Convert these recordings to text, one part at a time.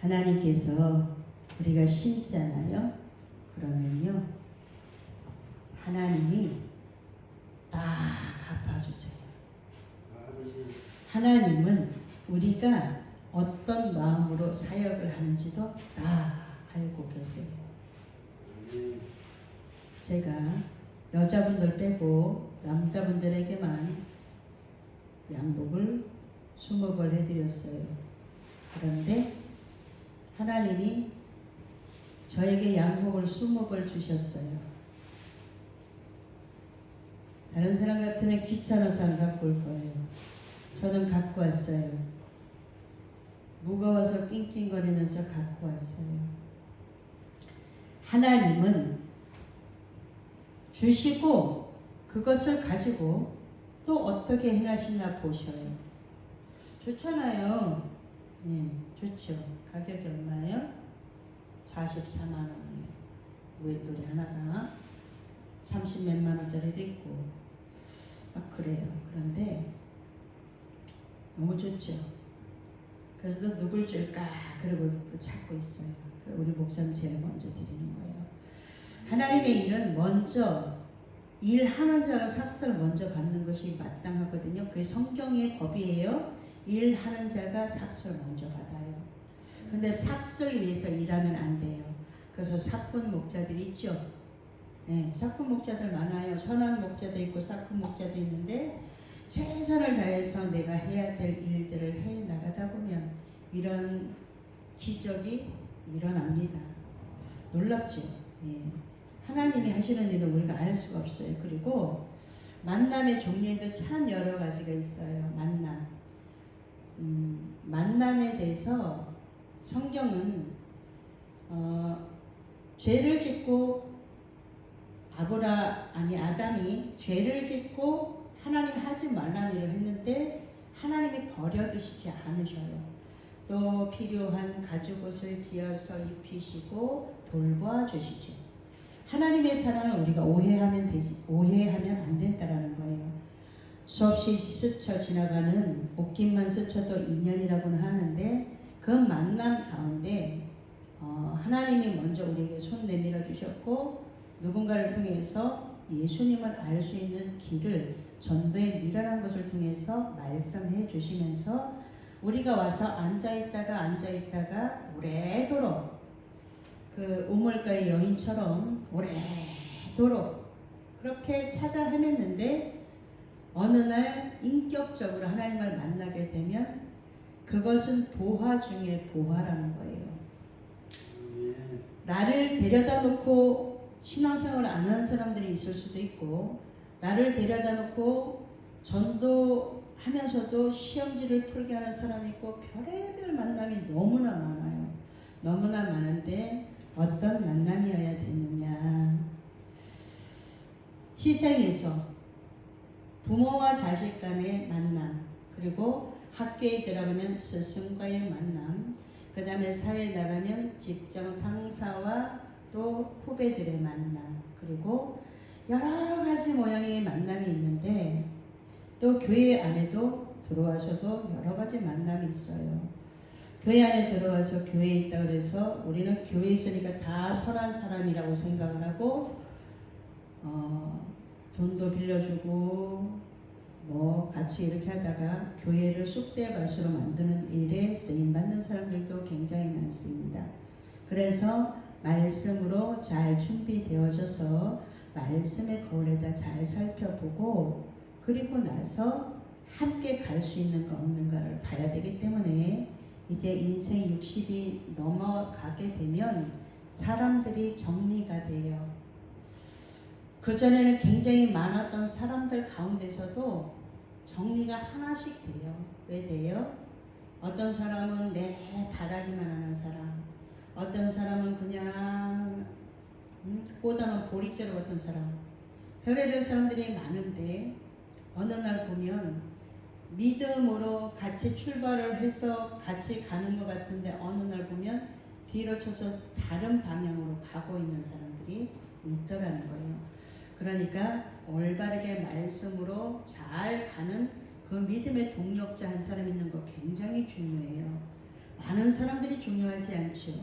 하나님께서 우리가 심잖아요. 그러면요, 하나님이 딱 갚아주세요. 하나님은 우리가 어떤 마음으로 사역을 하는지도 다 알고 계세요. 제가 여자분들 빼고 남자분들에게만 양복을 20벌 해드렸어요. 그런데 하나님이 저에게 양복을 20벌 주셨어요. 다른 사람 같으면 귀찮아서 안 갖고 올 거예요. 저는 갖고 왔어요. 무거워서 낑낑거리면서 갖고 왔어요. 하나님은 주시고 그것을 가지고 또 어떻게 행하시나 보셔요. 좋잖아요. 네, 좋죠. 가격이 얼마예요? 44만 원이에요. 우회돌이 하나가 30몇만 원짜리도 있고 막 그래요. 그런데 너무 좋죠. 그래서 또 누굴 줄까 그러고 또 찾고 있어요. 우리 목사님 제일 먼저 드리는 거예요. 하나님의 일은 먼저 일하는 자가 삭슬 먼저 받는 것이 마땅하거든요. 그게 성경의 법이에요. 일하는 자가 삭슬 먼저 받아요. 근데 삭슬 위해서 일하면 안 돼요. 그래서 사꾼 목자들이 있죠. 네, 사꾼 목자들 많아요. 선한 목자도 있고 사꾼 목자도 있는데 최선을 다해서 내가 해야 될 일들을 해 나가다 보면 이런 기적이 일어납니다. 놀랍죠. 예. 하나님이 하시는 일은 우리가 알 수가 없어요. 그리고 만남의 종류에도 참 여러 가지가 있어요. 만남에 대해서 성경은 죄를 짓고 아담이 죄를 짓고 하나님 하지 말라는 일을 했는데 하나님이 버려두시지 않으셔요. 또 필요한 가죽옷을 지어서 입히시고 돌보아 주시죠. 하나님의 사랑을 우리가 오해하면 안 된다라는 거예요. 수없이 스쳐 지나가는 옷깃만 스쳐도 인연이라고는 하는데 그 만남 가운데 하나님이 먼저 우리에게 손 내밀어 주셨고 누군가를 통해서 예수님을 알 수 있는 길을 전도의 미련한 것을 통해서 말씀해 주시면서 우리가 와서 앉아있다가 오래도록 그 우물가의 여인처럼 오래도록 그렇게 찾아 헤맸는데 어느 날 인격적으로 하나님을 만나게 되면 그것은 보화 중에 보화라는 거예요. 나를 데려다 놓고 신앙생활을 안 하는 사람들이 있을 수도 있고 나를 데려다 놓고 전도하면서도 시험지를 풀게 하는 사람이 있고 별의별 만남이 너무나 많아요. 너무나 많은데 어떤 만남이어야 되느냐. 희생에서 부모와 자식 간의 만남, 그리고 학교에 들어가면 스승과의 만남, 그 다음에 사회에 나가면 직장 상사와 또 후배들의 만남, 그리고 여러 가지 모양의 만남이 있는데 또 교회 안에도 들어와서도 여러 가지 만남이 있어요. 교회 안에 들어와서 교회에 있다 그래서 우리는 교회에 있으니까 다 선한 사람이라고 생각을 하고 돈도 빌려주고 같이 이렇게 하다가 교회를 쑥대밭으로 만드는 일에 쓰임받는 사람들도 굉장히 많습니다. 그래서 말씀으로 잘 준비되어져서 말씀의 거울에다 잘 살펴보고 그리고 나서 함께 갈 수 있는가 없는가를 봐야 되기 때문에 이제 인생 60이 넘어가게 되면 사람들이 정리가 돼요. 그전에는 굉장히 많았던 사람들 가운데서도 정리가 하나씩 돼요. 왜 돼요? 어떤 사람은 내 바라기만 하는 사람, 어떤 사람은 그냥 꽃다는 보리자루 같은 사람, 별의별 사람들이 많은데 어느 날 보면 믿음으로 같이 출발을 해서 같이 가는 것 같은데 어느 날 보면 뒤로 쳐서 다른 방향으로 가고 있는 사람들이 있더라는 거예요. 그러니까 올바르게 말씀으로 잘 가는 그 믿음의 동력자 한 사람 있는 거 굉장히 중요해요. 많은 사람들이 중요하지 않죠.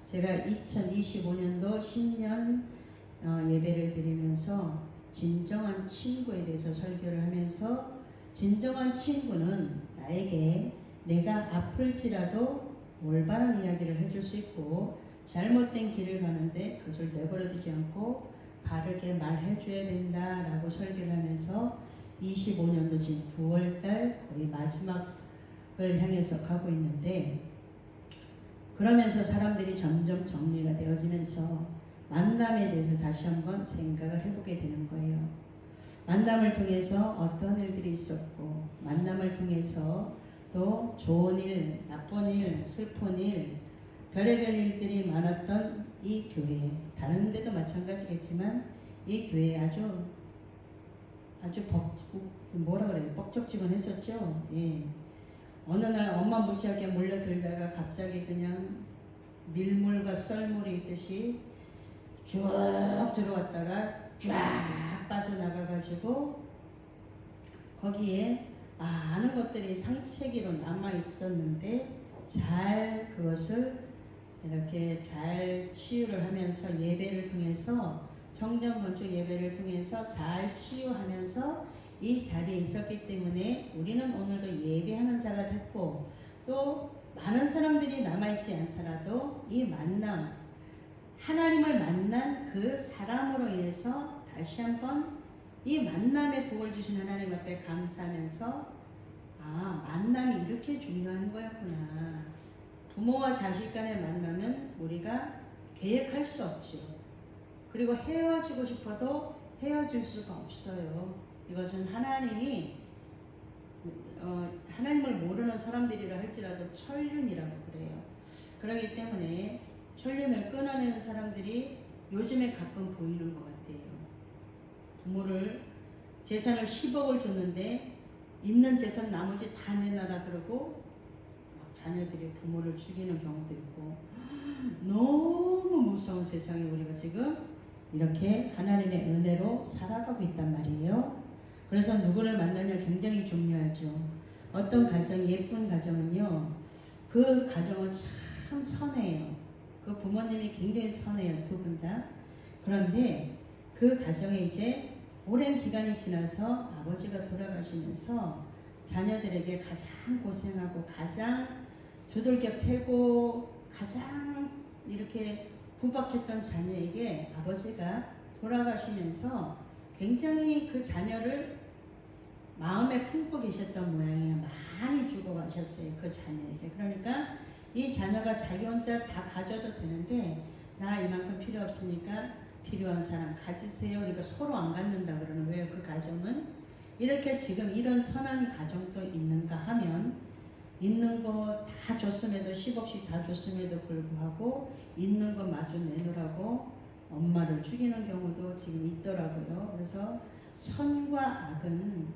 제가 2025년도 신년 예배를 드리면서 진정한 친구에 대해서 설교를 하면서, 진정한 친구는 나에게 내가 아플지라도 올바른 이야기를 해줄 수 있고, 잘못된 길을 가는데 그것을 내버려두지 않고 바르게 말해줘야 된다라고 설교를 하면서 25년도 지금 9월달 거의 마지막을 향해서 가고 있는데, 그러면서 사람들이 점점 정리가 되어지면서 만남에 대해서 다시 한번 생각을 해보게 되는 거예요. 만남을 통해서 어떤 일들이 있었고, 만남을 통해서 또 좋은 일, 나쁜 일, 슬픈 일, 별의별 일들이 많았던 이 교회, 다른 데도 마찬가지겠지만 이 교회 아주 뭐라 그래요? 뻑적지근했었죠. 예. 어느 날 엄마 무지하게 몰려들다가 갑자기 그냥 밀물과 썰물이 있듯이 쭉 들어왔다가 쫙 빠져나가가지고 거기에 많은 것들이 상체기로 남아 있었는데 잘 그것을 이렇게 잘 치유를 하면서 예배를 통해서, 성전 건축 예배를 통해서 잘 치유하면서 이 자리에 있었기 때문에 우리는 오늘도 예배하는 자가 됐고, 또 많은 사람들이 남아있지 않더라도 이 만남, 하나님을 만난 그 사람으로 인해서 다시 한번 이 만남의 복을 주신 하나님 앞에 감사하면서, 만남이 이렇게 중요한 거였구나. 부모와 자식 간의 만남은 우리가 계획할 수 없죠. 그리고 헤어지고 싶어도 헤어질 수가 없어요. 이것은 하나님이 하나님을 모르는 사람들이라 할지라도 천륜이라고 그래요. 그렇기 때문에 천륜을 끊어내는 사람들이 요즘에 가끔 보이는 것 같아요. 부모를 재산을 10억을 줬는데 있는 재산 나머지 다 내놔라 그러고 자녀들이 부모를 죽이는 경우도 있고, 너무 무서운 세상에 우리가 지금 이렇게 하나님의 은혜로 살아가고 있단 말이에요. 그래서 누구를 만나냐 굉장히 중요하죠. 어떤 가정, 예쁜 가정은요, 그 가정은 참 선해요. 그 부모님이 굉장히 선해요, 두 분 다. 그런데 그 가정에 이제 오랜 기간이 지나서 아버지가 돌아가시면서 자녀들에게 가장 고생하고 가장 두들겨 패고 가장 이렇게 구박했던 자녀에게 아버지가 돌아가시면서 굉장히 그 자녀를 마음에 품고 계셨던 모양이에요. 많이 주고 가셨어요, 그 자녀에게. 그러니까 이 자녀가 자기 혼자 다 가져도 되는데, 나 이만큼 필요 없으니까 필요한 사람 가지세요. 그러니까 서로 안 갖는다 그러는 거예요. 그 가정은 이렇게 지금 이런 선한 가정도 있는가 하면, 있는 거 다 줬음에도 10억씩 다 줬음에도 불구하고 있는 거 마저 내놓으라고 엄마를 죽이는 경우도 지금 있더라고요. 그래서 선과 악은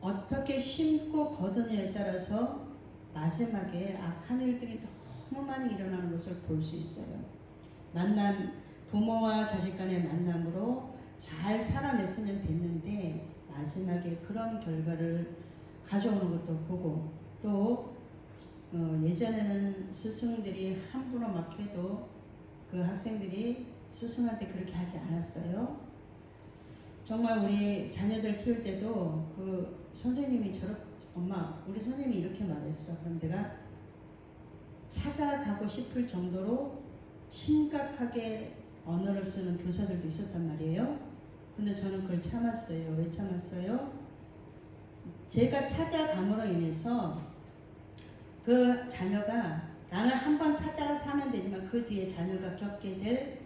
어떻게 심고 거두느냐에 따라서 마지막에 악한 일들이 너무 많이 일어나는 것을 볼 수 있어요. 만남, 부모와 자식 간의 만남으로 잘 살아냈으면 됐는데 마지막에 그런 결과를 가져오는 것도 보고, 또 예전에는 스승들이 함부로 막 해도 그 학생들이 스승한테 그렇게 하지 않았어요. 정말 우리 자녀들 키울 때도 그 선생님이 엄마 우리 선생님이 이렇게 말했어. 그럼 내가 찾아가고 싶을 정도로 심각하게 언어를 쓰는 교사들도 있었단 말이에요. 근데 저는 그걸 참았어요. 왜 참았어요? 제가 찾아감으로 인해서 그 자녀가, 나는 한번 찾아가서 하면 되지만 그 뒤에 자녀가 겪게 될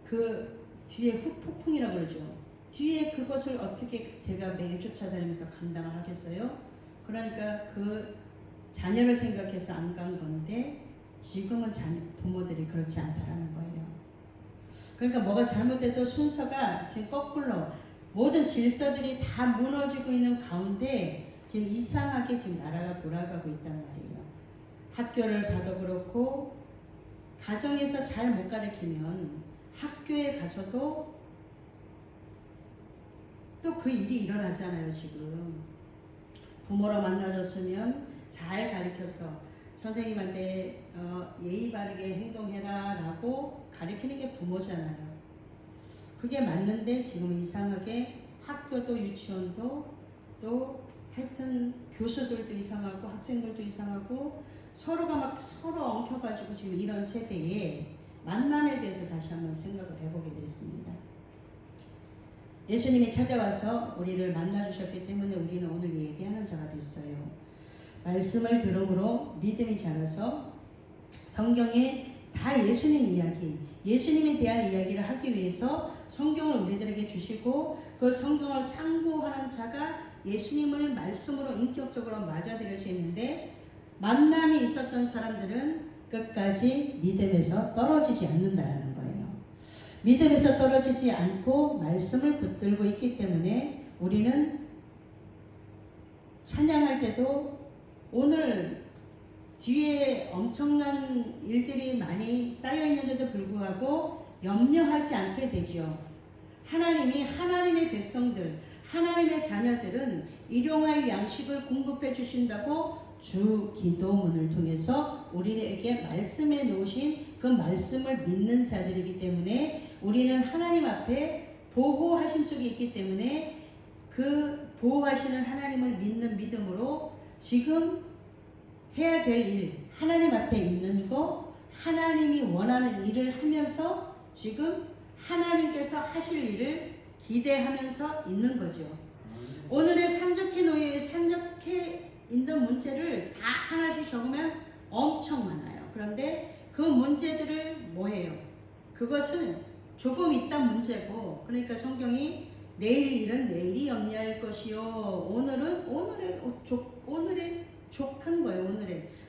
그 뒤에 후폭풍이라고 그러죠. 뒤에 그것을 어떻게 제가 매일 쫓아다니면서 감당을 하겠어요? 그러니까 그 자녀를 생각해서 안 간 건데, 지금은 부모들이 그렇지 않다라는 거예요. 그러니까 뭐가 잘못돼도 순서가 지금 거꾸로 모든 질서들이 다 무너지고 있는 가운데 지금 이상하게 지금 나라가 돌아가고 있단 말이에요. 학교를 봐도 그렇고, 가정에서 잘 못 가르치면 학교에 가서도 또 그 일이 일어나잖아요. 지금 부모로 만나졌으면 잘 가르쳐서 선생님한테 예의 바르게 행동해라 라고 가르치는 게 부모잖아요. 그게 맞는데 지금 이상하게 학교도 유치원도 또 하여튼 교수들도 이상하고 학생들도 이상하고 서로가 막 서로 엉켜가지고 지금 이런 세대에 만남에 대해서 다시 한번 생각을 해보게 됐습니다. 예수님이 찾아와서 우리를 만나주셨기 때문에 우리는 오늘 예배하는 자가 됐어요. 말씀을 들음으로 믿음이 자라서 성경에 다 예수님 이야기, 예수님에 대한 이야기를 하기 위해서 성경을 우리들에게 주시고 그 성경을 상고하는 자가 예수님을 말씀으로 인격적으로 맞아들일 수 있는데 만남이 있었던 사람들은 끝까지 믿음에서 떨어지지 않는다는 거예요. 믿음에서 떨어지지 않고 말씀을 붙들고 있기 때문에 우리는 찬양할 때도 오늘 뒤에 엄청난 일들이 많이 쌓여 있는데도 불구하고 염려하지 않게 되죠. 하나님이 하나님의 백성들, 하나님의 자녀들은 일용할 양식을 공급해 주신다고 주 기도문을 통해서 우리에게 말씀해 놓으신 그 말씀을 믿는 자들이기 때문에 우리는 하나님 앞에 보호하심 속에 있기 때문에 그 보호하시는 하나님을 믿는 믿음으로 지금 해야 될 일, 하나님 앞에 있는 거, 하나님이 원하는 일을 하면서 지금 하나님께서 하실 일을 기대하면서 있는 거죠. 오늘의 산적해 놓여 산적해 있는 문제를 다 하나씩 적으면 엄청 많아요. 그런데 그 문제들을 뭐해요? 그것은 조금 있단 문제고, 그러니까 성경이 내일 일은 내일이 염려할 것이요. 오늘은 오늘의 족한 거예요.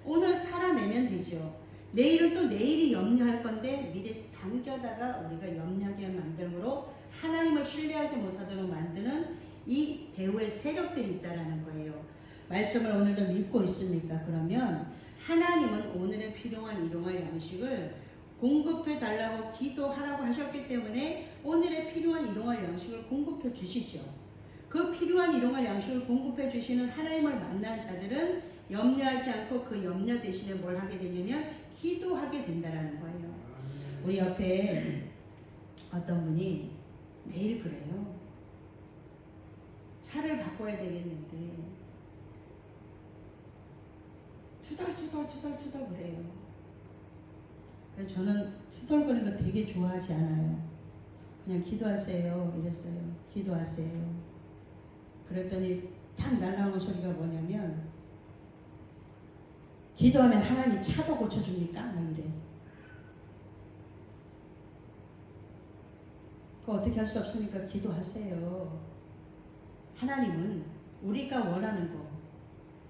오늘 살아내면 되죠. 내일은 또 내일이 염려할 건데 미리 당겨다가 우리가 염려하게 만들므로 하나님을 신뢰하지 못하도록 만드는 이 배후의 세력들이 있다라는 거예요. 말씀을 오늘도 믿고 있습니까? 그러면 하나님은 오늘의 필요한 일용할 양식을 공급해 달라고 기도하라고 하셨기 때문에 오늘의 필요한 일용할 양식을 공급해 주시죠. 그 필요한 일용할 양식을 공급해 주시는 하나님을 만난 자들은 염려하지 않고 그 염려 대신에 뭘 하게 되냐면 기도하게 된다라는 거예요. 우리 옆에 어떤 분이 매일 그래요. 차를 바꿔야 되겠는데 투덜투덜 그래요. 그래서 저는 투덜거리는 거 되게 좋아하지 않아요. 그냥 기도하세요 이랬어요. 기도하세요. 그랬더니 딱 날라오는 소리가 뭐냐면 기도하면 하나님이 차도 고쳐줍니까? 막 이래. 그거 어떻게 할 수 없으니까 기도하세요. 하나님은 우리가 원하는 거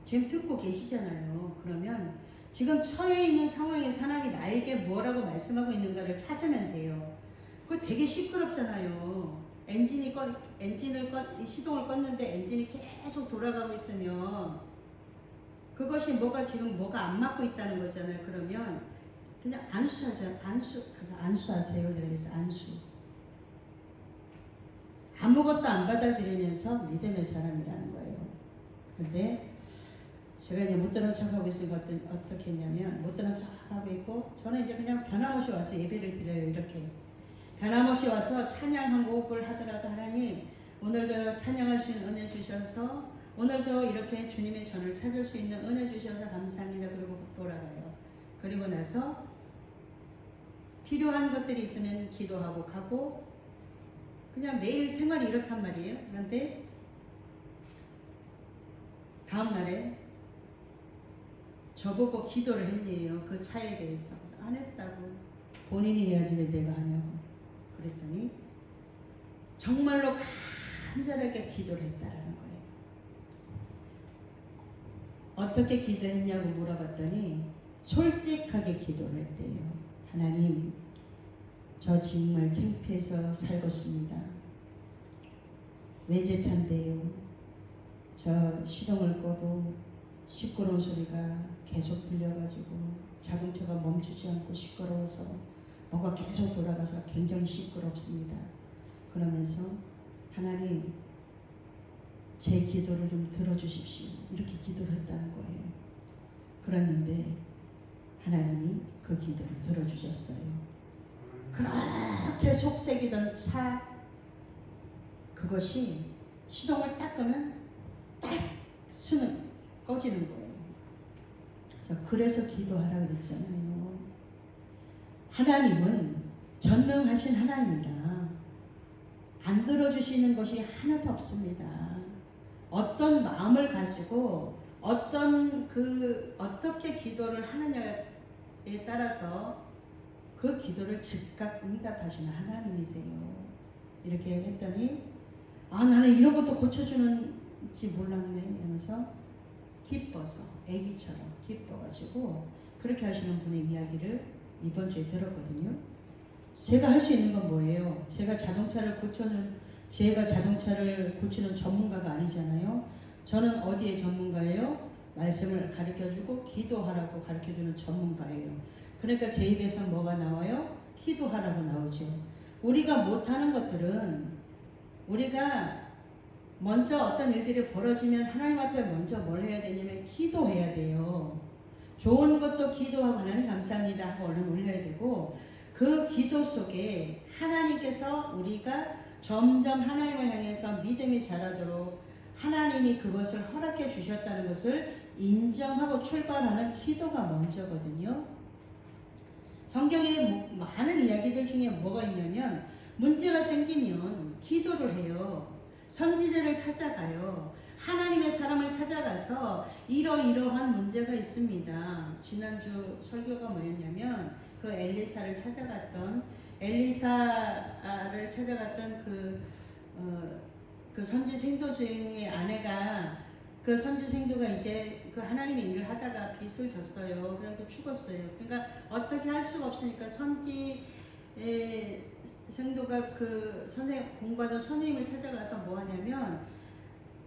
지금 듣고 계시잖아요. 그러면 지금 처해 있는 상황에서 하나님이 나에게 뭐라고 말씀하고 있는가를 찾으면 돼요. 그거 되게 시끄럽잖아요. 시동을 껐는데 엔진이 계속 돌아가고 있으면 그것이 뭐가 안 맞고 있다는 거잖아요. 그러면 그냥 안수하죠. 그래서 안수하세요. 그래서 안수. 아무것도 안 받아들이면서 믿음의 사람이라는 거예요. 근데 제가 이제 못 들은 척하고 있으니까 어떻게 했냐면 못 들은 척하고 있고 저는 이제 그냥 변함없이 와서 예배를 드려요. 이렇게 변함없이 와서 찬양 한 곡을 하더라도 하나님 오늘도 찬양할 수 있는 은혜 주셔서 오늘도 이렇게 주님의 전을 찾을 수 있는 은혜 주셔서 감사합니다. 그리고 돌아가요. 그리고 나서 필요한 것들이 있으면 기도하고 가고 그냥 매일 생활이 이렇단 말이에요. 그런데 다음 날에 저보고 기도를 했네요. 그 차에 대해서. 안 했다고. 본인이 해야지 왜 내가 하냐고. 그랬더니 정말로 간절하게 기도를 했다라는 거예요. 어떻게 기도했냐고 물어봤더니 솔직하게 기도를 했대요. 하나님, 저 정말 창피해서 살겠습니다. 외제차인데요. 저 시동을 꺼도 시끄러운 소리가 계속 들려가지고 자동차가 멈추지 않고 시끄러워서 뭐가 계속 돌아가서 굉장히 시끄럽습니다. 그러면서 하나님 제 기도를 좀 들어주십시오. 이렇게 기도를 했다는 거예요. 그랬는데 하나님이 그 기도를 들어주셨어요. 그렇게 속색이던 차, 그것이 시동을 딱 끄면 딱 쓰는 꺼지는 거예요. 그래서 기도하라 그랬잖아요. 하나님은 전능하신 하나님이라 안 들어주시는 것이 하나도 없습니다. 어떤 마음을 가지고 어떻게 기도를 하느냐에 따라서 그 기도를 즉각 응답하시는 하나님이세요. 이렇게 했더니 나는 이런 것도 고쳐주는지 몰랐네 이러면서 기뻐서 애기처럼 기뻐가지고 그렇게 하시는 분의 이야기를 이번 주에 들었거든요. 제가 할 수 있는 건 뭐예요? 제가 자동차를 고치는 전문가가 아니잖아요. 저는 어디에 전문가예요? 말씀을 가르쳐주고 기도하라고 가르쳐주는 전문가예요. 그러니까 제 입에서 뭐가 나와요? 기도하라고 나오죠. 우리가 못하는 것들은 우리가 먼저 어떤 일들이 벌어지면 하나님 앞에 먼저 뭘 해야 되냐면 기도해야 돼요. 좋은 것도 기도하고 하나님 감사합니다 하고 얼른 올려야 되고, 그 기도 속에 하나님께서 우리가 점점 하나님을 향해서 믿음이 자라도록 하나님이 그것을 허락해 주셨다는 것을 인정하고 출발하는 기도가 먼저거든요. 성경에 많은 이야기들 중에 뭐가 있냐면 문제가 생기면 기도를 해요. 선지자를 찾아가요. 하나님의 사람을 찾아가서 이러이러한 문제가 있습니다. 지난주 설교가 뭐였냐면 그 엘리사를 찾아갔던 그 선지 생도 중에 아내가, 그 선지 생도가 이제 그 하나님의 일을 하다가 빚을 졌어요. 그래서 죽었어요. 그러니까 어떻게 할 수가 없으니까 선지 생도가 그 공부하던 선생님을 찾아가서 뭐 하냐면,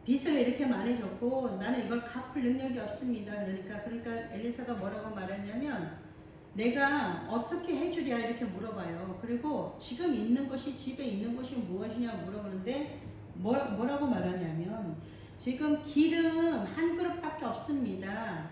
빚을 이렇게 많이 졌고 나는 이걸 갚을 능력이 없습니다. 그러니까 엘리사가 뭐라고 말했냐면, 내가 어떻게 해주랴 이렇게 물어봐요. 그리고 지금 있는 것이, 집에 있는 것이 무엇이냐 물어보는데 뭐라고 말하냐면, 지금 기름 한 그릇밖에 없습니다.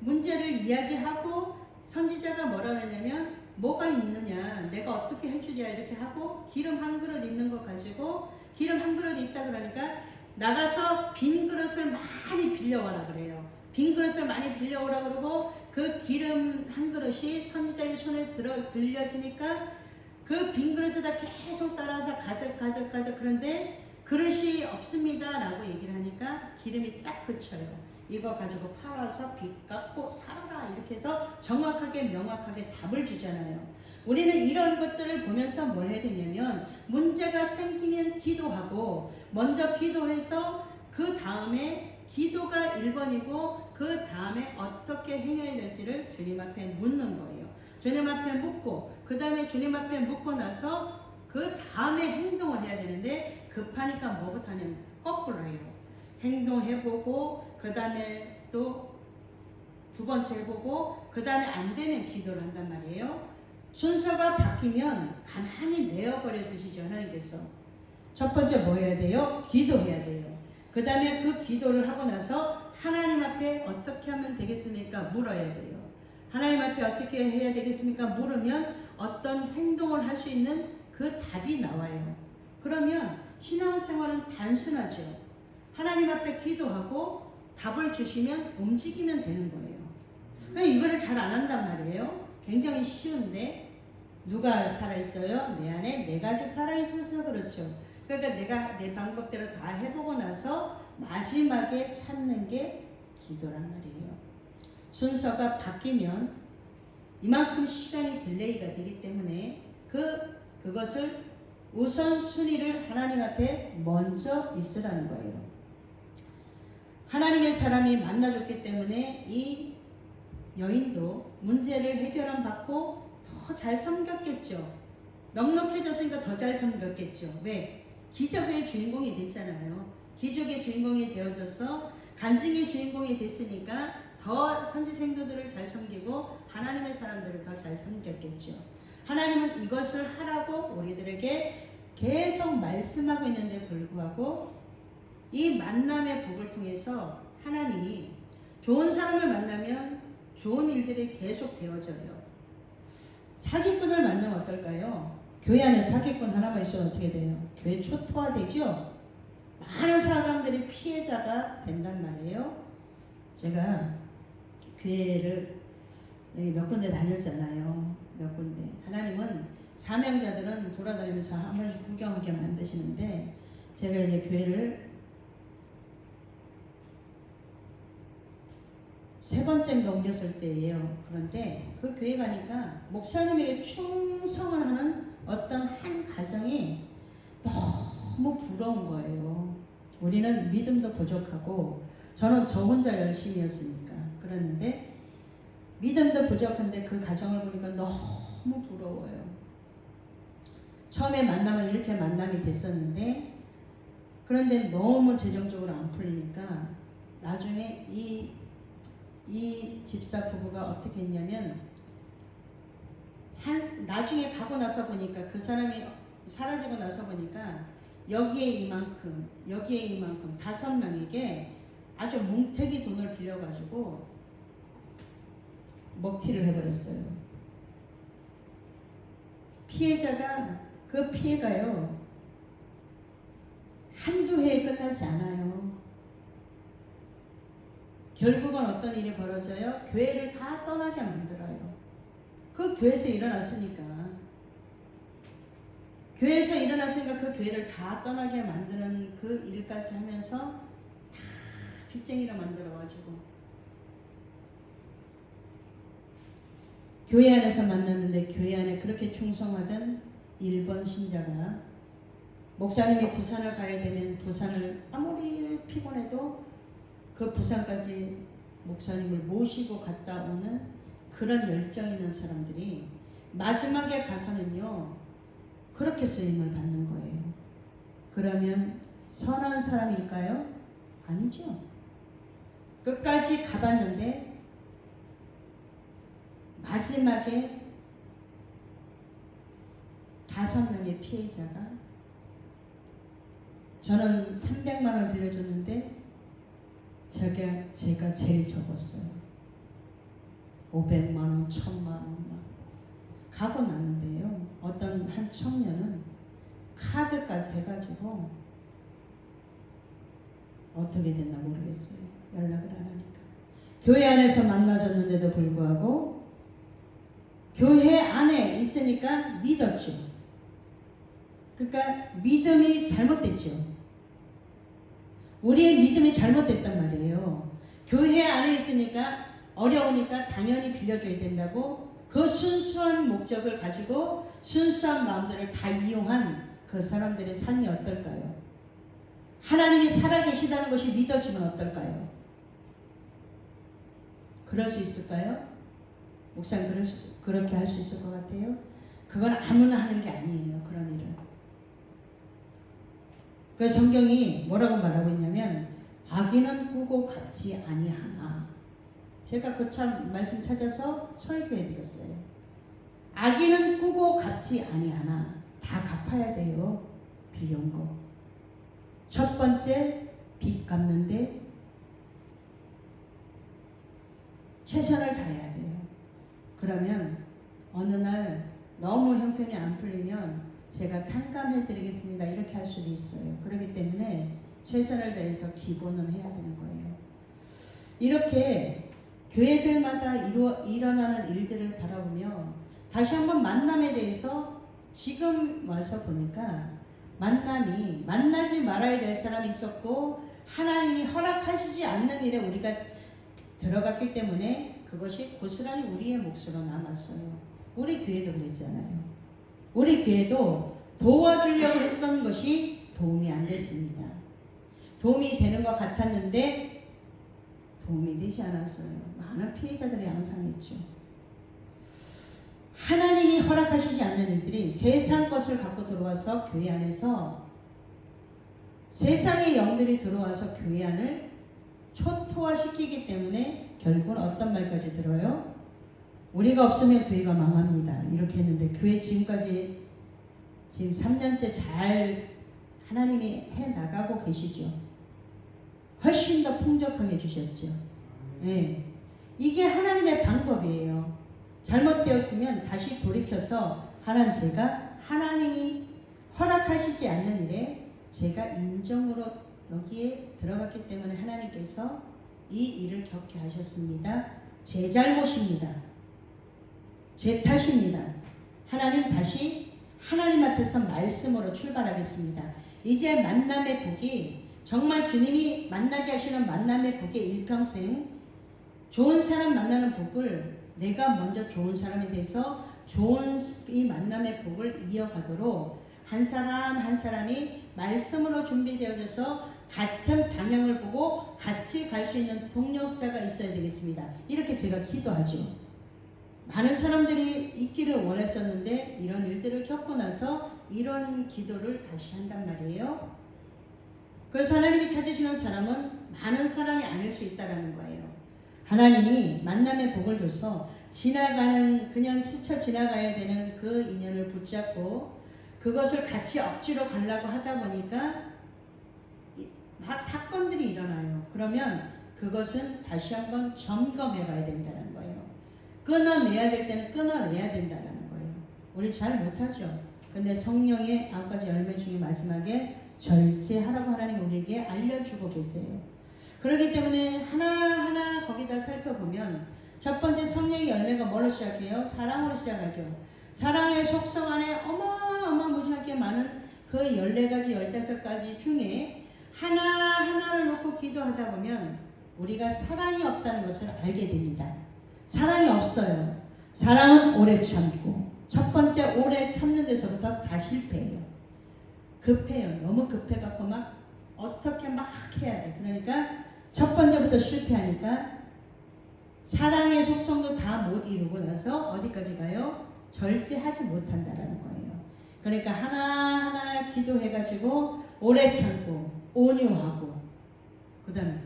문제를 이야기하고 선지자가 뭐라 그러냐면, 뭐가 있느냐, 내가 어떻게 해주랴 이렇게 하고, 기름 한 그릇 있는 것 가지고, 기름 한 그릇 있다 그러니까 나가서 빈 그릇을 많이 빌려와라 그래요. 빈 그릇을 많이 빌려오라 그러고, 그 기름 한 그릇이 선지자의 손에 들려지니까 그 빈 그릇에다 계속 따라서 가득. 그런데 그릇이 없습니다 라고 얘기를 하니까 기름이 딱 그쳐요. 이거 가지고 팔아서 빚 갚고 살아라 이렇게 해서 정확하게 명확하게 답을 주잖아요. 우리는 이런 것들을 보면서 뭘 해야 되냐면, 문제가 생기면 기도하고, 먼저 기도해서 그 다음에 기도가 1번이고 그 다음에 어떻게 행해야 될지를 주님 앞에 묻는 거예요. 주님 앞에 묻고, 그 다음에 주님 앞에 묻고 나서 그 다음에 행동을 해야 되는데, 급하니까 뭐부터 하냐면 거꾸로 해요. 행동해보고 그 다음에 또 두 번째 해보고 그 다음에 안 되면 기도를 한단 말이에요. 순서가 바뀌면 가만히 내어버려 두시죠. 하나님께서 첫 번째 뭐 해야 돼요? 기도해야 돼요. 그 다음에 그 기도를 하고 나서 하나님 앞에 어떻게 하면 되겠습니까? 물어야 돼요. 하나님 앞에 어떻게 해야 되겠습니까? 물으면 어떤 행동을 할 수 있는 그 답이 나와요. 그러면 신앙생활은 단순하죠. 하나님 앞에 기도하고 답을 주시면 움직이면 되는 거예요. 이거를 잘 안 한단 말이에요. 굉장히 쉬운데, 누가 살아있어요? 내 안에 내가 살아있어서 그렇죠. 그러니까 내가 내 방법대로 다 해보고 나서 마지막에 찾는 게 기도란 말이에요. 순서가 바뀌면 이만큼 시간이 딜레이가 되기 때문에 그것을 우선순위를 하나님 앞에 먼저 있으라는 거예요. 하나님의 사람이 만나줬기 때문에 이 여인도 문제를 해결함 받고 더 잘 섬겼겠죠. 넉넉해졌으니까 더 잘 섬겼겠죠. 왜? 기적의 주인공이 됐잖아요. 기적의 주인공이 되어져서 간증의 주인공이 됐으니까 더 선지 생도들을 잘 섬기고 하나님의 사람들을 더 잘 섬겼겠죠. 하나님은 이것을 하라고 우리들에게 계속 말씀하고 있는데 불구하고, 이 만남의 복을 통해서 하나님이 좋은 사람을 만나면 좋은 일들이 계속 되어져요. 사기꾼을 만나면 어떨까요? 교회 안에 사기꾼 하나만 있으면 어떻게 돼요? 교회 초토화되죠? 많은 사람들이 피해자가 된단 말이에요. 제가 교회를 몇 군데 다녔잖아요. 몇 군데. 하나님은 사명자들은 돌아다니면서 한 번씩 구경하게 만드시는데, 제가 이제 교회를 세 번째인가 옮겼을 때예요. 그런데 그 교회 가니까 목사님에게 충성을 하는 어떤 한 가정이 너무 부러운 거예요. 우리는 믿음도 부족하고, 저는 저 혼자 열심히 했으니까 그랬는데, 믿음도 부족한데 그 가정을 보니까 너무 부러워요. 처음에 만나면 이렇게 만남이 됐었는데, 그런데 너무 재정적으로 안 풀리니까 나중에 이 집사 부부가 어떻게 했냐면, 나중에 가고 나서 보니까, 그 사람이 사라지고 나서 보니까 여기에 이만큼, 여기에 이만큼 5명에게 아주 뭉태기 돈을 빌려가지고 먹튀를 해버렸어요. 피해자가, 그 피해가요, 한두 해에 끝나지 않아요. 결국은 어떤 일이 벌어져요? 교회를 다 떠나게 만들어요. 그 교회에서 일어났으니까. 교회에서 일어났으니까 그 교회를 다 떠나게 만드는 그 일까지 하면서 다 빚쟁이로 만들어가지고, 교회 안에서 만났는데, 교회 안에 그렇게 충성하던 1번 신자가 목사님이 부산을 가야 되면 부산을 아무리 피곤해도 그 부산까지 목사님을 모시고 갔다 오는 그런 열정 있는 사람들이 마지막에 가서는요, 그렇게 쓰임을 받는 거예요. 그러면 선한 사람일까요? 아니죠. 끝까지 가봤는데 마지막에 5명의 피해자가, 저는 300만 원을 빌려줬는데 제가 제일 적었어요. 500만 원, 1000만 원 가고 났는데요, 어떤 한 청년은 카드까지 해가지고 어떻게 됐나 모르겠어요. 연락을 안 하니까. 교회 안에서 만나줬는데도 불구하고 교회 안에 있으니까 믿었죠. 그러니까 믿음이 잘못됐죠. 우리의 믿음이 잘못됐단 말이에요. 교회 안에 있으니까 어려우니까 당연히 빌려줘야 된다고, 그 순수한 목적을 가지고 순수한 마음들을 다 이용한 그 사람들의 삶이 어떨까요? 하나님이 살아계시다는 것이 믿어지면 어떨까요? 그럴 수 있을까요? 목사님 그렇게 할 수 있을 것 같아요? 그건 아무나 하는 게 아니에요. 그런 일은. 그래서 성경이 뭐라고 말하고 있냐면, 악인은 꾸고 갚지 아니하나. 제가 그 참 말씀 찾아서 설교해 드렸어요. 악인은 꾸고 갚지 아니하나. 다 갚아야 돼요. 빌려온 거. 첫 번째, 빚 갚는데 최선을 다해야 돼요. 그러면 어느 날 너무 형편이 안 풀리면 제가 탕감해 드리겠습니다, 이렇게 할 수도 있어요. 그렇기 때문에 최선을 다해서 기본은 해야 되는 거예요. 이렇게 교회들마다 일어나는 일들을 바라보며 다시 한번 만남에 대해서 지금 와서 보니까, 만남이 만나지 말아야 될 사람이 있었고 하나님이 허락하시지 않는 일에 우리가 들어갔기 때문에 그것이 고스란히 우리의 몫으로 남았어요. 우리 교회도 그랬잖아요. 우리 교회도 도와주려고 했던 것이 도움이 안 됐습니다. 도움이 되는 것 같았는데 도움이 되지 않았어요. 많은 피해자들이 양상했죠. 하나님이 허락하시지 않는 일들이 세상 것을 갖고 들어와서 교회 안에서, 세상의 영들이 들어와서 교회 안을 초토화시키기 때문에 결국은 어떤 말까지 들어요? 우리가 없으면 교회가 망합니다, 이렇게 했는데 교회 지금까지 지금 3년째 잘 하나님이 해나가고 계시죠. 훨씬 더 풍족하게 주셨죠. 네. 이게 하나님의 방법이에요. 잘못되었으면 다시 돌이켜서 하나님, 제가 하나님이 허락하시지 않는 일에 제가 인정으로 여기에 들어갔기 때문에 하나님께서 이 일을 겪게 하셨습니다. 제 잘못입니다. 제 탓입니다. 하나님, 다시 하나님 앞에서 말씀으로 출발하겠습니다. 이제 만남의 복이, 정말 주님이 만나게 하시는 만남의 복의 일평생, 좋은 사람 만나는 복을 내가 먼저 좋은 사람이 돼서 좋은 이 만남의 복을 이어가도록 한 사람 한 사람이 말씀으로 준비되어져서 같은 방향을 보고 같이 갈 수 있는 동력자가 있어야 되겠습니다. 이렇게 제가 기도하죠. 많은 사람들이 있기를 원했었는데 이런 일들을 겪고 나서 이런 기도를 다시 한단 말이에요. 그래서 하나님이 찾으시는 사람은 많은 사람이 아닐 수 있다는 거예요. 하나님이 만남의 복을 줘서 지나가는, 그냥 스쳐 지나가야 되는 그 인연을 붙잡고 그것을 같이 억지로 가려고 하다 보니까 막 사건들이 일어나요. 그러면 그것은 다시 한번 점검해 봐야 된다는 거예요. 끊어내야 될 때는 끊어내야 된다는 거예요. 우리 잘 못하죠. 근데 성령의 9가지 열매 중에 마지막에 절제하라고 하나님 우리에게 알려주고 계세요. 그렇기 때문에 하나하나 거기다 살펴보면 첫 번째 성령의 열매가 뭘로 시작해요? 사랑으로 시작하죠. 사랑의 속성 안에 어마어마무지하게 많은 그 14가지 15가지 중에 하나하나를 놓고 기도하다 보면 우리가 사랑이 없다는 것을 알게 됩니다. 사랑이 없어요. 사랑은 오래 참고, 첫 번째 오래 참는 데서부터 다 실패해요. 급해요. 너무 급해갖고 막 어떻게 막 해야 돼. 그러니까 첫 번째부터 실패하니까 사랑의 속성도 다 못 이루고 나서 어디까지 가요? 절제하지 못한다라는 거예요. 그러니까 하나하나 기도해가지고 오래 참고 온유하고, 그 다음에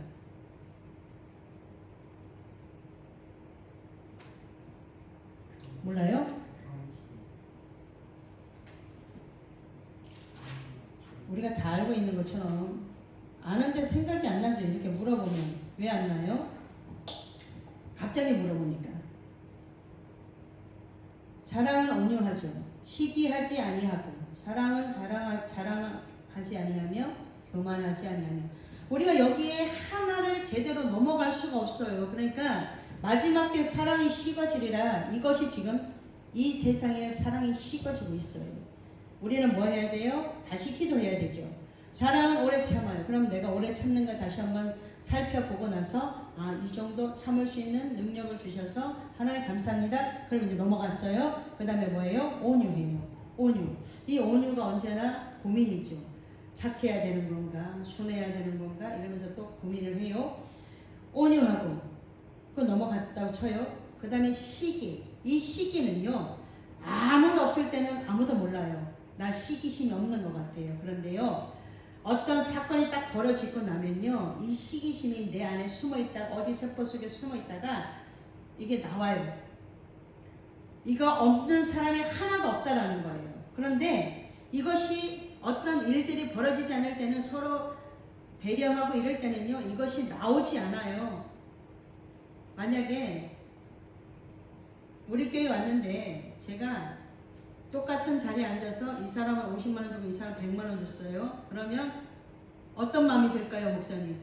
몰라요? 우리가 다 알고 있는 것처럼 아는데 생각이 안 나죠. 이렇게 물어보면 왜 안 나요? 갑자기 물어보니까. 사랑은 온유하죠. 시기하지 아니하고, 사랑은 자랑하지 아니하며 교만하지 아니하며. 우리가 여기에 하나를 제대로 넘어갈 수가 없어요. 그러니까 마지막 때 사랑이 식어지리라. 이것이 지금 이 세상에 사랑이 식어지고 있어요. 우리는 뭐 해야 돼요? 다시 기도해야 되죠. 사랑은 오래 참아요. 그럼 내가 오래 참는가 다시 한번 살펴보고 나서 이 정도 참을 수 있는 능력을 주셔서 하나님 감사합니다. 그럼 이제 넘어갔어요. 그 다음에 뭐예요? 온유해요. 온유. 이 온유가 언제나 고민이죠. 착해야 되는 건가? 순해야 되는 건가? 이러면서 또 고민을 해요. 온유하고 그거 넘어갔다고 쳐요. 그 다음에 시기. 이 시기는요, 아무도 없을 때는 아무도 몰라요. 나 시기심이 없는 것 같아요. 그런데요, 어떤 사건이 딱 벌어지고 나면요, 이 시기심이 내 안에 숨어있다가, 어디 세포 속에 숨어있다가 이게 나와요. 이거 없는 사람이 하나도 없다라는 거예요. 그런데 이것이 어떤 일들이 벌어지지 않을 때는 서로 배려하고 이럴 때는요, 이것이 나오지 않아요. 만약에 우리 교회 왔는데 제가 똑같은 자리에 앉아서 이 사람은 50만 원 주고 이 사람 100만 원 줬어요. 그러면 어떤 마음이 들까요, 목사님?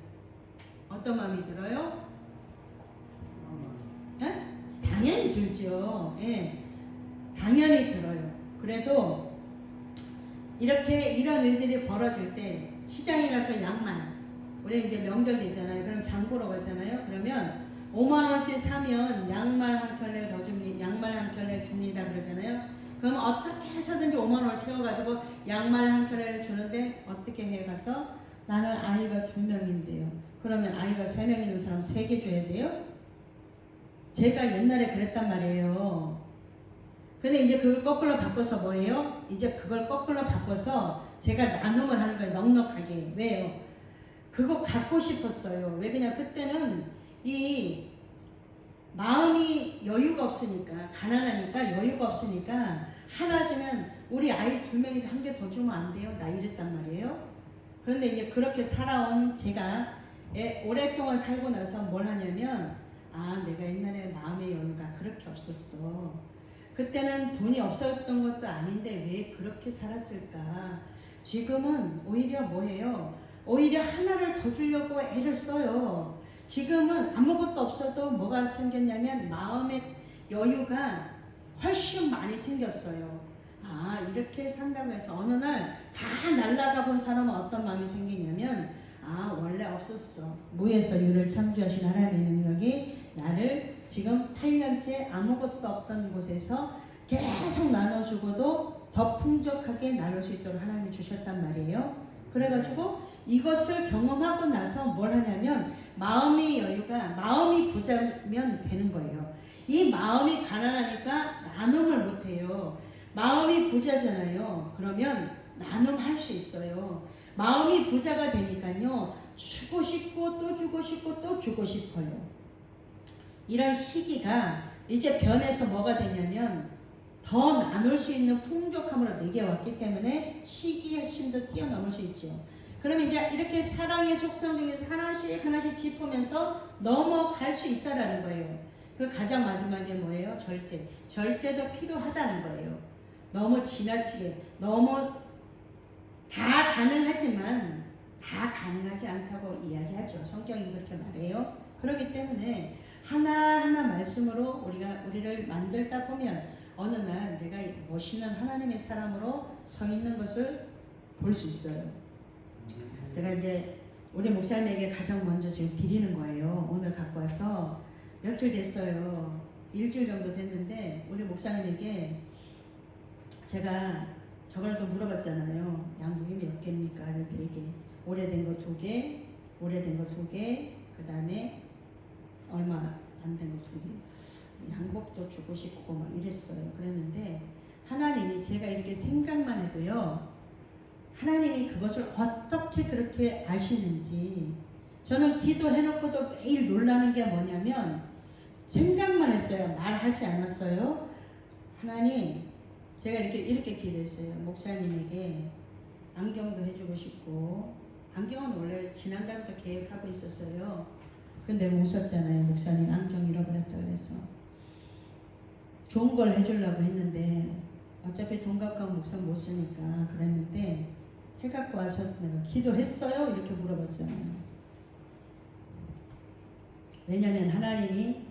어떤 마음이 들어요? 네? 당연히 들죠. 예, 당연히 들어요. 그래도 이렇게 이런 일들이 벌어질 때 시장에 가서 양말, 우리 이제 명절 되잖아요. 그럼 장 보러 가잖아요. 그러면 5만 원치 사면 양말 한 켤레 더 줍니다. 양말 한 켤레 줍니다. 그러잖아요. 그럼 어떻게 해서든지 5만 원을 채워가지고 양말 한 켤레를 주는데 어떻게 해가서 나는 아이가 2명인데요. 그러면 아이가 3명 있는 사람 3개 줘야 돼요? 제가 옛날에 그랬단 말이에요. 근데 이제 그걸 거꾸로 바꿔서 뭐예요? 이제 그걸 거꾸로 바꿔서 제가 나눔을 하는 거예요. 넉넉하게. 왜요? 그거 갖고 싶었어요. 왜 그냥 그때는 이 마음이 여유가 없으니까, 가난하니까 여유가 없으니까 하나 주면 우리 아이 2명인데 한 개 더 주면 안 돼요? 나 이랬단 말이에요. 그런데 이제 그렇게 살아온 제가 오랫동안 살고 나서 뭘 하냐면 아, 내가 옛날에 마음의 여유가 그렇게 없었어. 그때는 돈이 없었던 것도 아닌데 왜 그렇게 살았을까? 지금은 오히려 뭐예요? 오히려 하나를 더 주려고 애를 써요. 지금은 아무것도 없어도 뭐가 생겼냐면 마음의 여유가 훨씬 많이 생겼어요. 아, 이렇게 산다고 해서 어느 날 다 날아가 본 사람은 어떤 마음이 생기냐면, 아, 원래 없었어. 무에서 유를 창조하신 하나님의 능력이 나를 지금 8년째 아무것도 없던 곳에서 계속 나눠주고도 더 풍족하게 나눌 수 있도록 하나님이 주셨단 말이에요. 그래가지고 이것을 경험하고 나서 뭘 하냐면 마음의 여유가, 마음이 부자면 되는 거예요. 이 마음이 가난하니까 나눔을 못해요. 마음이 부자잖아요. 그러면 나눔할 수 있어요. 마음이 부자가 되니까요, 주고 싶고 또 주고 싶고 또 주고 싶어요. 이런 시기가 이제 변해서 뭐가 되냐면 더 나눌 수 있는 풍족함으로 내게 왔기 때문에 시기의 힘도 뛰어넘을 수 있죠. 그러면 이제 이렇게 사랑의 속성 중에서 하나씩 하나씩 짚으면서 넘어갈 수 있다라는 거예요. 그 가장 마지막에 뭐예요? 절제. 절제도 필요하다는 거예요. 너무 지나치게, 너무 다 가능하지만 다 가능하지 않다고 이야기하죠. 성경이 그렇게 말해요. 그렇기 때문에 하나하나 말씀으로 우리를 만들다 보면 어느 날 내가 멋있는 하나님의 사람으로 서 있는 것을 볼 수 있어요. 제가 이제 우리 목사님에게 가장 먼저 지금 드리는 거예요. 오늘 갖고 와서 며칠 됐어요. 일주일 정도 됐는데 우리 목사님에게 제가 저번에도 물어봤잖아요. 양복이 몇 개입니까? 4개. 오래된 거 2개, 오래된 거 2개, 그 다음에 얼마 안 된 거 2개. 양복도 주고 싶고 막 이랬어요. 그랬는데 하나님이 제가 이렇게 생각만 해도요, 하나님이 그것을 어떻게 그렇게 아시는지, 저는 기도해놓고도 매일 놀라는 게 뭐냐면 생각만 했어요. 말하지 않았어요. 하나님, 제가 이렇게 기도했어요. 목사님에게 안경도 해주고 싶고, 안경은 원래 지난달부터 계획하고 있었어요. 근데 웃었잖아요. 목사님 안경 잃어버렸다 그래서. 좋은 걸 해주려고 했는데 어차피 돈 가까운 목사 못 쓰니까 그랬는데 해갖고 와서 내가 기도했어요? 이렇게 물어봤잖아요. 왜냐면 하나님이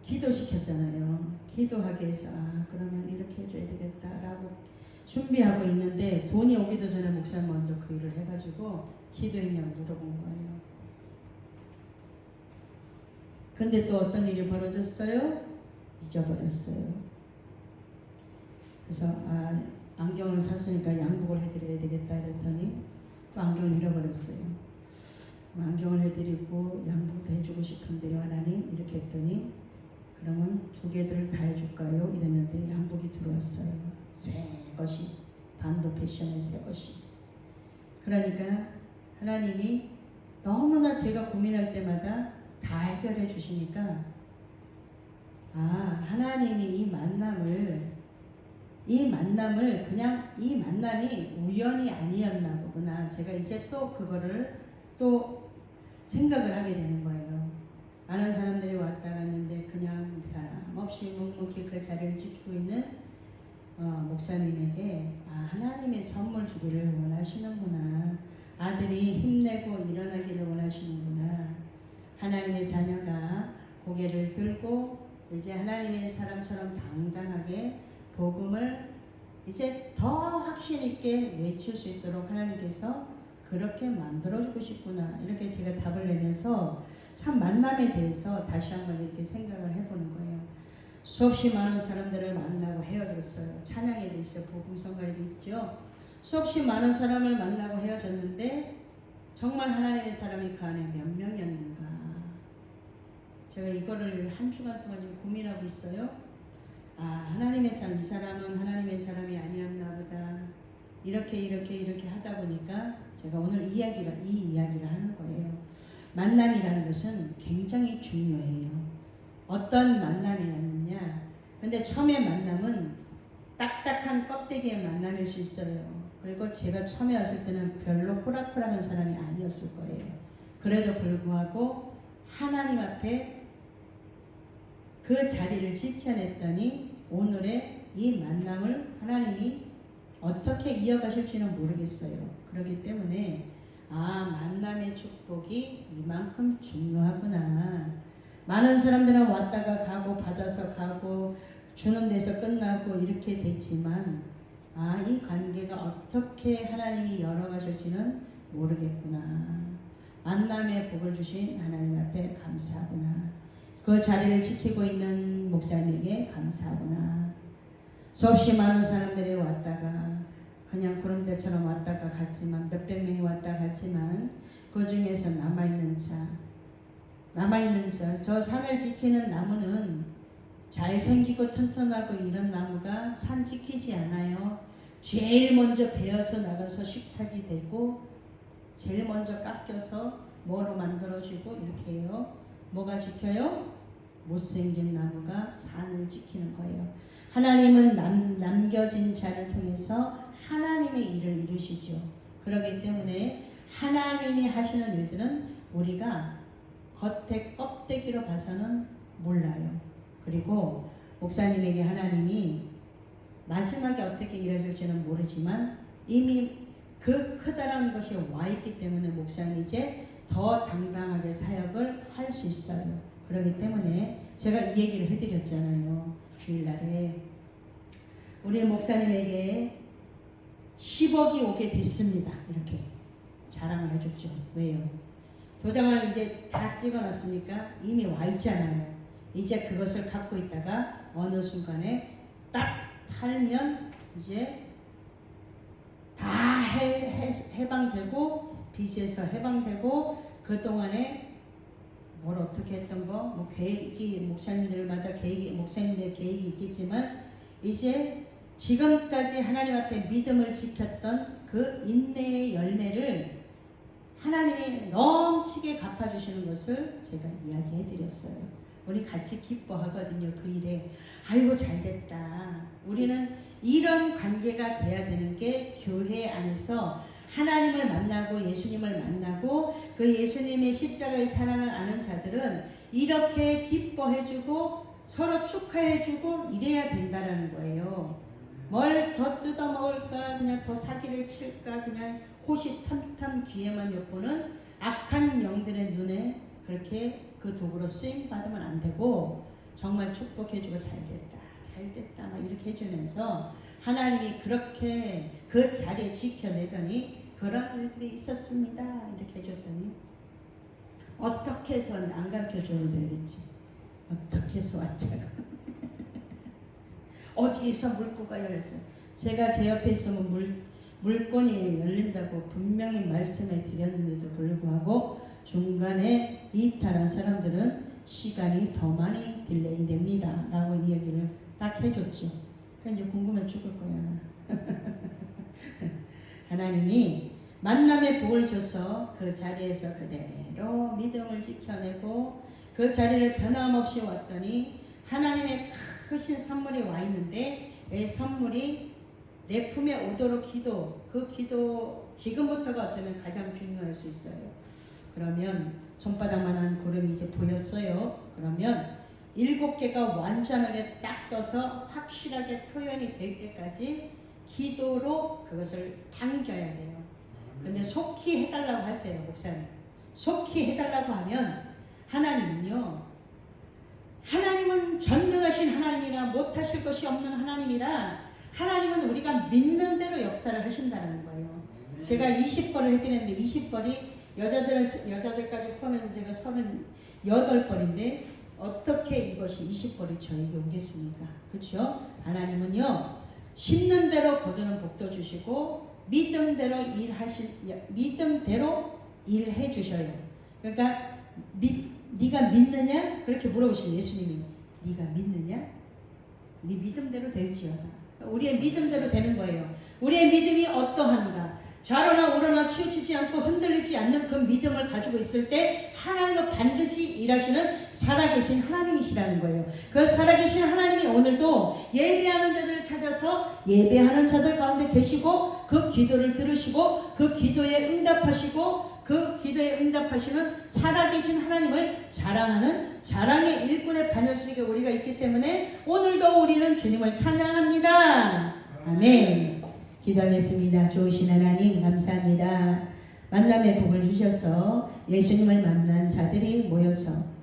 기도시켰잖아요. 기도하게 해서 그러면 이렇게 해줘야 되겠다라고 준비하고 있는데 돈이 오기도 전에 목사님 먼저 그 일을 해가지고 기도했냐고 물어본 거예요. 근데 또 어떤 일이 벌어졌어요? 잊어버렸어요. 그래서 안경을 샀으니까 양복을 해드려야 되겠다 이랬더니 또 안경을 잃어버렸어요. 안경을 해드리고 양복도 해주고 싶은데요 하나님, 이렇게 했더니 그러면 2개들을 다 해줄까요? 이랬는데 양복이 들어왔어요. 새 것이, 반도 패션의 새 것이. 그러니까 하나님이 너무나 제가 고민할 때마다 다 해결해 주시니까 하나님이 이 만남을 그냥 이 만남이 우연이 아니었나 보구나. 제가 이제 또 그거를 또 생각을 하게 되는 거예요. 많은 사람들이 왔다 갔는데 그냥 변함없이 묵묵히 그 자리를 지키고 있는 목사님에게 하나님의 선물 주기를 원하시는구나. 아들이 힘내고 일어나기를 원하시는구나. 하나님의 자녀가 고개를 들고 이제 하나님의 사람처럼 당당하게 복음을 이제 더 확신 있게 외칠 수 있도록 하나님께서 그렇게 만들어주고 싶구나. 이렇게 제가 답을 내면서 참 만남에 대해서 다시 한번 이렇게 생각을 해보는 거예요. 수없이 많은 사람들을 만나고 헤어졌어요. 찬양에도 있어요. 복음성가에도 있죠. 수없이 많은 사람을 만나고 헤어졌는데 정말 하나님의 사람이 그 안에 몇 명이었는가. 제가 이거를 한 주간 동안 좀 고민하고 있어요. 하나님의 사람, 이 사람은 하나님의 사람이 아니었나 보다. 이렇게 하다 보니까 제가 오늘 이 이야기를 하는 거예요. 만남이라는 것은 굉장히 중요해요. 어떤 만남이었느냐. 근데 처음에 만남은 딱딱한 껍데기의 만남일 수 있어요. 그리고 제가 처음에 왔을 때는 별로 호락호락한 사람이 아니었을 거예요. 그래도 불구하고 하나님 앞에 그 자리를 지켜냈더니 오늘의 이 만남을 하나님이 어떻게 이어가실지는 모르겠어요. 그렇기 때문에 만남의 축복이 이만큼 중요하구나. 많은 사람들은 왔다가 가고 받아서 가고 주는 데서 끝나고 이렇게 됐지만 이 관계가 어떻게 하나님이 열어가실지는 모르겠구나. 만남의 복을 주신 하나님 앞에 감사하구나. 그 자리를 지키고 있는 목사님에게 감사하구나. 수없이 많은 사람들이 왔다가 그냥 구름대처럼 왔다가 갔지만 몇백 명이 왔다 갔지만 그 중에서 남아있는 자, 저 산을 지키는 나무는 잘생기고 튼튼하고 이런 나무가 산 지키지 않아요. 제일 먼저 베어져 나가서 식탁이 되고 제일 먼저 깎여서 뭐로 만들어지고 이렇게 해요. 뭐가 지켜요? 못생긴 나무가 산을 지키는 거예요. 하나님은 남겨진 자를 통해서 하나님의 일을 이루시죠. 그렇기 때문에 하나님이 하시는 일들은 우리가 겉에 껍데기로 봐서는 몰라요. 그리고 목사님에게 하나님이 마지막에 어떻게 일하실지는 모르지만 이미 그 크다라는 것이 와 있기 때문에 목사님 이제 더 당당하게 사역을 할 수 있어요. 그렇기 때문에 제가 이 얘기를 해드렸잖아요. 주일날에 우리 목사님에게 10억이 오게 됐습니다. 이렇게 자랑을 해줬죠. 왜요? 도장을 이제 다 찍어놨으니까 이미 와 있잖아요. 이제 그것을 갖고 있다가 어느 순간에 딱 팔면 이제 다 해방되고 빚에서 해방되고 그동안에 뭘 어떻게 했던 거 뭐 계획이 목사님들마다 목사님들 계획이 있겠지만 이제 지금까지 하나님 앞에 믿음을 지켰던 그 인내의 열매를 하나님이 넘치게 갚아주시는 것을 제가 이야기해드렸어요. 우리 같이 기뻐하거든요. 그 일에 아이고 잘됐다. 우리는 이런 관계가 돼야 되는 게 교회 안에서 하나님을 만나고 예수님을 만나고 그 예수님의 십자가의 사랑을 아는 자들은 이렇게 기뻐해주고 서로 축하해주고 이래야 된다는 거예요. 뭘 더 뜯어먹을까 그냥 더 사기를 칠까 그냥 호시탐탐 귀에만 엿보는 악한 영들의 눈에 그렇게 그 도구로 쓰임 받으면 안 되고 정말 축복해주고 잘됐다 막 이렇게 해주면서 하나님이 그렇게 그 자리에 지켜내더니 그런 일들이 있었습니다 이렇게 해줬더니 어떻게 해서 안 가르쳐주는데 그랬지. 어떻게 해서 왔다고 어디에서 물고가 열렸어요. 제가 제 옆에 있으면 물건이 열린다고 분명히 말씀해 드렸는데도 불구하고 중간에 이탈한 사람들은 시간이 더 많이 딜레이 됩니다 라고 이야기를 딱 해줬죠. 그러니까 이제 궁금해 죽을 거야. 하나님이 만남의 복을 줘서 그 자리에서 그대로 믿음을 지켜내고 그 자리를 변함없이 왔더니 하나님의 크신 선물이 와 있는데 이 선물이 내 품에 오도록 기도, 그 기도 지금부터가 어쩌면 가장 중요할 수 있어요. 그러면 손바닥만한 구름이 이제 보였어요. 그러면 7개가 완전하게 딱 떠서 확실하게 표현이 될 때까지 기도로 그것을 당겨야 돼요. 근데 속히 해달라고 하세요, 목사님. 속히 해달라고 하면 하나님은 전능하신 하나님이라 못하실 것이 없는 하나님이라 하나님은 우리가 믿는 대로 역사를 하신다는 거예요. 제가 20벌을 해드렸는데 20벌이 여자들까지 포함해서 제가 38벌인데 어떻게 이것이 20벌이 저에게 오겠습니까? 그렇죠? 하나님은요 심는 대로 거두는 복도 주시고 믿음대로 일해 주셔요. 그러니까 네가 믿느냐? 그렇게 물어보신 예수님이 네가 믿느냐? 네 믿음대로 될지어다. 우리의 믿음대로 되는 거예요. 우리의 믿음이 어떠한가? 좌로나 우로나 치우치지 않고 흔들리지 않는 그 믿음을 가지고 있을 때 하나님은 반드시 일하시는 살아계신 하나님이시라는 거예요. 그 살아계신 하나님이 오늘도 예배하는 자들을 찾아서 예배하는 자들 가운데 계시고 그 기도를 들으시고 그 기도에 응답하시고 그 기도에 응답하시는 살아계신 하나님을 자랑하는 자랑의 일꾼의 반열수에게 우리가 있기 때문에 오늘도 우리는 주님을 찬양합니다. 아멘. 기도하겠습니다. 좋으신 하나님 감사합니다. 만남의 복을 주셔서 예수님을 만난 자들이 모여서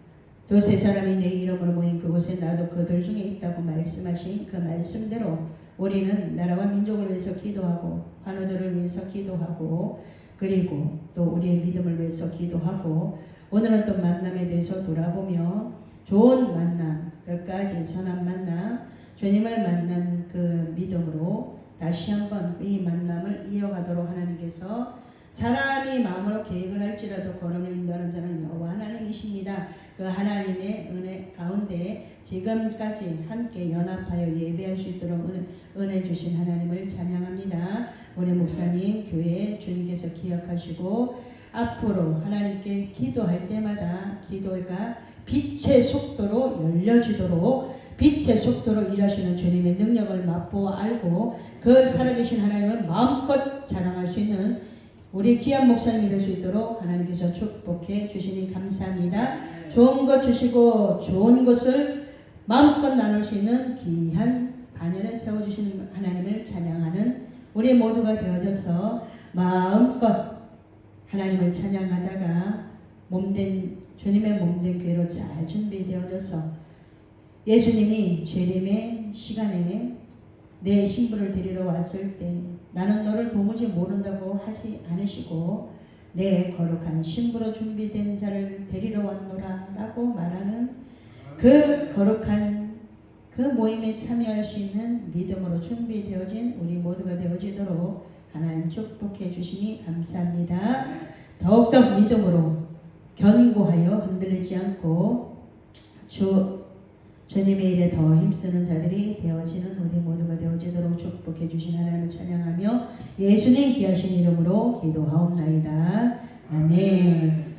또 세 사람이 내 이름으로 모인 그곳에 나도 그들 중에 있다고 말씀하신 그 말씀대로 우리는 나라와 민족을 위해서 기도하고 환우들을 위해서 기도하고 그리고 또 우리의 믿음을 위해서 기도하고 오늘은 또 만남에 대해서 돌아보며 좋은 만남, 끝까지 선한 만남, 주님을 만난 그 믿음으로 다시 한번 이 만남을 이어가도록 하나님께서 사람이 마음으로 계획을 할지라도 걸음을 인도하는 자는 여호와 하나님이십니다. 그 하나님의 은혜 가운데 지금까지 함께 연합하여 예배할 수 있도록 은혜 주신 하나님을 찬양합니다. 우리 목사님 교회 주님께서 기억하시고 앞으로 하나님께 기도할 때마다 기도가 빛의 속도로 열려지도록 빛의 속도로 일하시는 주님의 능력을 맛보아 알고 그 살아계신 하나님을 마음껏 자랑할 수 있는 우리 귀한 목사님이 될 수 있도록 하나님께서 축복해 주시니 감사합니다. 좋은 것 주시고 좋은 것을 마음껏 나눌 수 있는 귀한 반열에 세워주시는 하나님을 찬양하는 우리 모두가 되어져서 마음껏 하나님을 찬양하다가 주님의 몸된 교회로 잘 준비되어져서 예수님이 재림의 시간에 내 신부를 데리러 왔을 때 나는 너를 도무지 모른다고 하지 않으시고 내 거룩한 신부로 준비된 자를 데리러 왔노라 라고 말하는 그 거룩한 그 모임에 참여할 수 있는 믿음으로 준비되어진 우리 모두가 되어지도록 하나님 축복해 주시니 감사합니다. 더욱더 믿음으로 견고하여 흔들리지 않고 주님의 일에 더 힘쓰는 자들이 되어지는 우리 모두가 되어지도록 축복해 주신 하나님을 찬양하며 예수님 귀하신 이름으로 기도하옵나이다. 아멘.